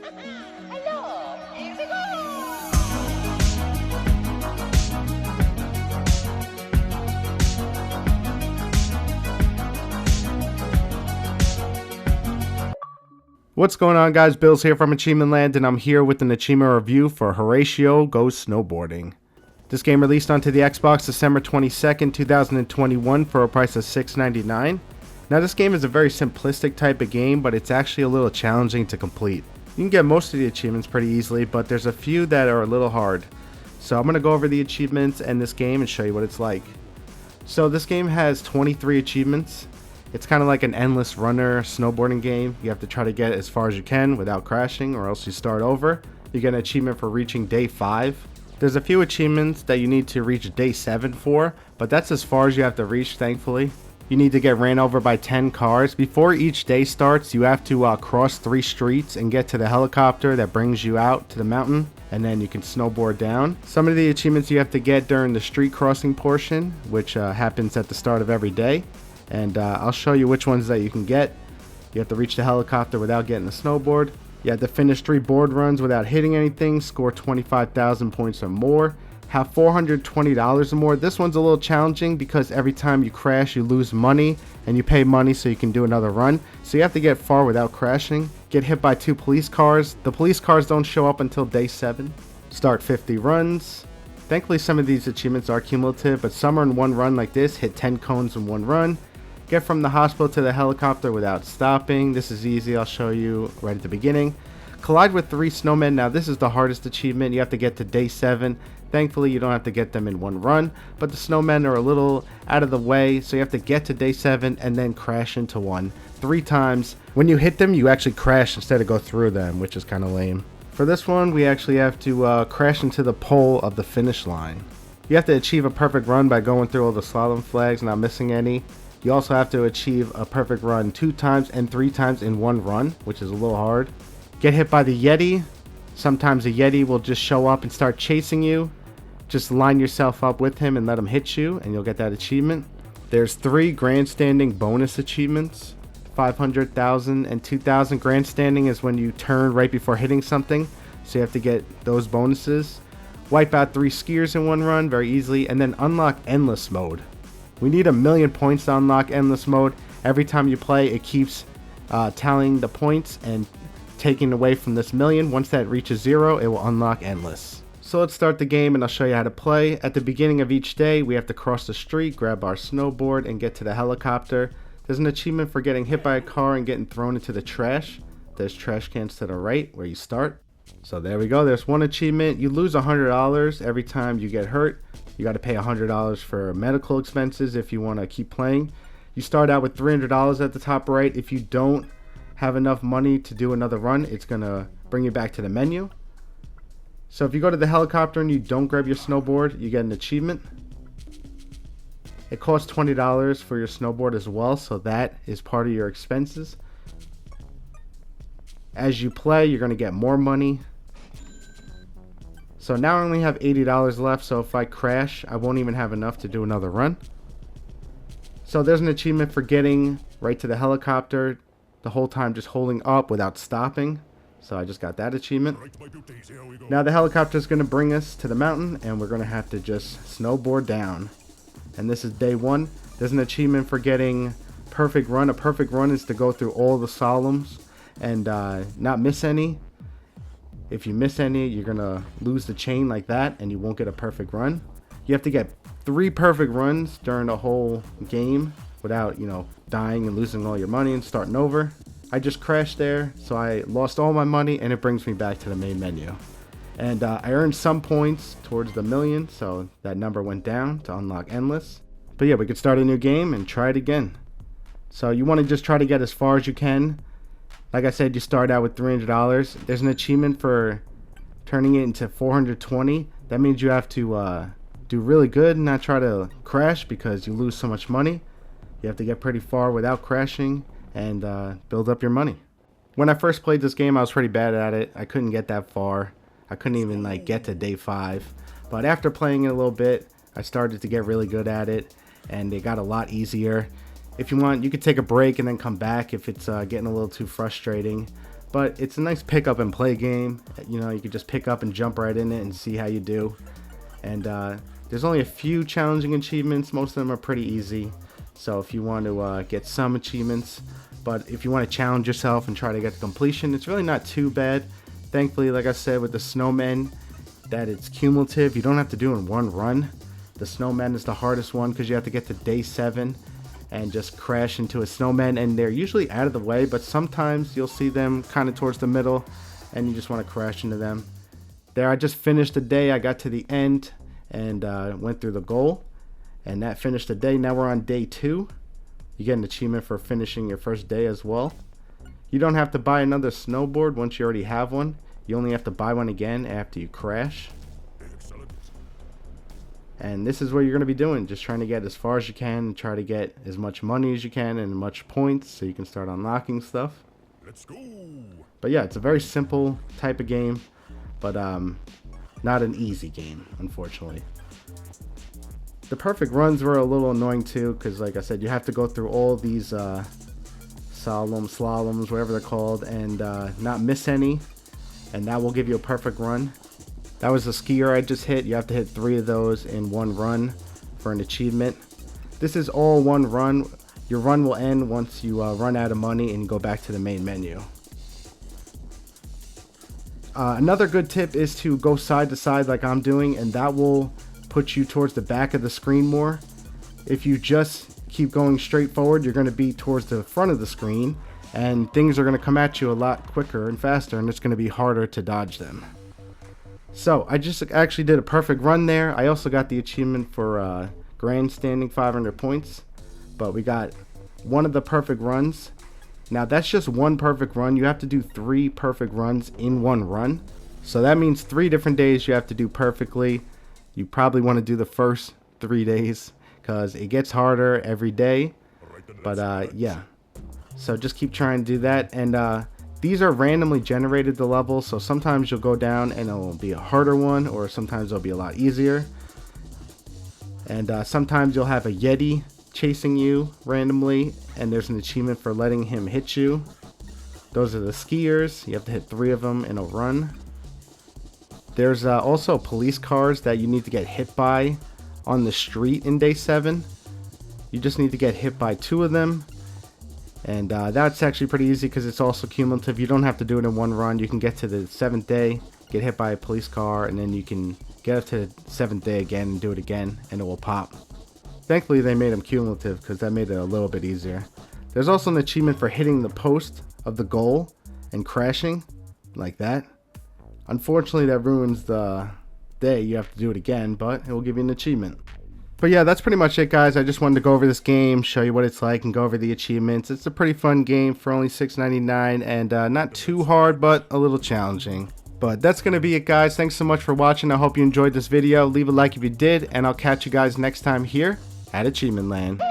Hello, here we go! What's going on, guys? Billz here from Achievement Land, and I'm here with an achievement review for Horatio Goes Snowboarding. This game released onto the Xbox December 22nd, 2021 for a price of $6.99. Now this game is a very simplistic type of game, but it's actually a little challenging to complete. You can get most of the achievements pretty easily, but there's a few that are a little hard. So I'm going to go over the achievements and this game and show you what it's like. So this game has 23 achievements. It's kind of like an endless runner snowboarding game. You have to try to get as far as you can without crashing, or else you start over. You get an achievement for reaching day 5. There's a few achievements that you need to reach day 7 for, but that's as far as you have to reach, thankfully. You need to get ran over by 10 cars. Before each day starts, you have to cross 3 streets and get to the helicopter that brings you out to the mountain, and then you can snowboard down. Some of the achievements you have to get during the street crossing portion, which happens at the start of every day. And I'll show you which ones that you can get. You have to reach the helicopter without getting the snowboard. You have to finish 3 board runs without hitting anything, score 25,000 points or more, have $420 or more. This one's a little challenging because every time you crash you lose money, and you pay money so you can do another run. So you have to get far without crashing. Get hit by 2 police cars. The police cars don't show up until day 7. Start 50 runs. Thankfully some of these achievements are cumulative, but some are in one run like this. Hit 10 cones in one run. Get from the hospital to the helicopter without stopping. This is easy. I'll show you right at the beginning. Collide with 3 snowmen. Now this is the hardest achievement. You have to get to day 7. Thankfully you don't have to get them in one run, but the snowmen are a little out of the way, so you have to get to day 7 and then crash into one 3 times. When you hit them, you actually crash instead of go through them, which is kind of lame. For this one, we actually have to crash into the pole of the finish line. You have to achieve a perfect run by going through all the slalom flags, not missing any. You also have to achieve a perfect run 2 times and 3 times in one run, which is a little hard. Get hit by the Yeti. Sometimes the Yeti will just show up and start chasing you. Just line yourself up with him and let him hit you, and you'll get that achievement. There's 3 grandstanding bonus achievements. 500,000 and 2,000. Grandstanding is when you turn right before hitting something, so you have to get those bonuses. Wipe out 3 skiers in one run very easily, and then unlock endless mode. We need 1,000,000 points to unlock endless mode. Every time you play, it keeps tallying the points and taking away from this 1,000,000. Once that reaches 0, it will unlock endless. So let's start the game and I'll show you how to play. At the beginning of each day, we have to cross the street, grab our snowboard, and get to the helicopter. There's an achievement for getting hit by a car and getting thrown into the trash. There's trash cans to the right where you start. So there we go. There's one achievement. You lose $100 every time you get hurt. You got to pay $100 for medical expenses if you want to keep playing. You start out with $300 at the top right. If you don't have enough money to do another run, it's going to bring you back to the menu. So if you go to the helicopter and you don't grab your snowboard, you get an achievement. It costs $20 for your snowboard as well, so that is part of your expenses. As you play, you're going to get more money. So now I only have $80 left, so if I crash, I won't even have enough to do another run. So there's an achievement for getting right to the helicopter the whole time just holding up without stopping. So I just got that achievement. Now the helicopter is going to bring us to the mountain, and we're going to have to just snowboard down. And this is day 1. There's an achievement for getting perfect run. A perfect run is to go through all the slaloms and not miss any. If you miss any, you're going to lose the chain like that, and you won't get a perfect run. You have to get 3 perfect runs during the whole game without, dying and losing all your money and starting over. I just crashed there, so I lost all my money, and it brings me back to the main menu. And I earned some points towards the 1,000,000, so that number went down to unlock endless. But yeah, we could start a new game and try it again. So you want to just try to get as far as you can. Like I said, you start out with $300. There's an achievement for turning it into 420. That means you have to do really good and not try to crash because you lose so much money. You have to get pretty far without crashing and build up your money. When I first played this game, I was pretty bad at it. I couldn't get that far. I couldn't even get to day 5. But after playing it a little bit, I started to get really good at it, and it got a lot easier. If you want, you could take a break and then come back if it's getting a little too frustrating. but it's a nice pick up and play game. You know, you can just pick up and jump right in it and see how you do. And there's only a few challenging achievements. Most of them are pretty easy. So if you want to get some achievements, but if you want to challenge yourself and try to get to completion, it's really not too bad. Thankfully, like I said, with the snowmen, that it's cumulative. You don't have to do it in one run. The snowman is the hardest one because you have to get to day 7 and just crash into a snowman, and they're usually out of the way, but sometimes you'll see them kind of towards the middle and you just want to crash into them. There, I just finished the day. I got to the end and went through the goal, and that finished the day. Now we're on day 2. You get an achievement for finishing your first day as well. You don't have to buy another snowboard once you already have one. You only have to buy one again after you crash. And this is what you're going to be doing, just trying to get as far as you can and try to get as much money as you can and much points so you can start unlocking stuff. Let's go. But yeah, it's a very simple type of game, but not an easy game, unfortunately. The perfect runs were a little annoying too, because like I said, you have to go through all these slaloms, whatever they're called, and not miss any, and that will give you a perfect run. That was the skier I just hit. You have to hit 3 of those in one run for an achievement. This is all one run. Your run will end once you run out of money and you go back to the main menu. Another good tip is to go side to side like I'm doing, and that will put you towards the back of the screen more. If you just keep going straight forward, you're going to be towards the front of the screen, and things are going to come at you a lot quicker and faster, and it's going to be harder to dodge them. So I just actually did a perfect run there. I also got the achievement for grandstanding 500 points, but we got one of the perfect runs. Now that's just one perfect run. You have to do 3 perfect runs in one run. So that means 3 different days you have to do perfectly. You probably want to do the first 3 days because it gets harder every day. But yeah, so just keep trying to do that. And these are randomly generated, the levels, so sometimes you'll go down and it'll be a harder one, or sometimes it'll be a lot easier. And sometimes you'll have a Yeti chasing you randomly, and there's an achievement for letting him hit you. Those are the skiers. You have to hit 3 of them in a run. There's also police cars that you need to get hit by on the street in day 7. You just need to get hit by 2 of them. And that's actually pretty easy because it's also cumulative. You don't have to do it in one run. You can get to the 7th day, get hit by a police car, and then you can get up to the 7th day again and do it again, and it will pop. Thankfully, they made them cumulative because that made it a little bit easier. There's also an achievement for hitting the post of the goal and crashing, like that. Unfortunately, that ruins the day. You have to do it again, but it will give you an achievement. But yeah, that's pretty much it, guys. I just wanted to go over this game, show you what it's like, and go over the achievements. It's a pretty fun game for only $6.99, and not too hard, but a little challenging. But that's going to be it, guys. Thanks so much for watching. I hope you enjoyed this video. Leave a like if you did, and I'll catch you guys next time here at Achievement Land.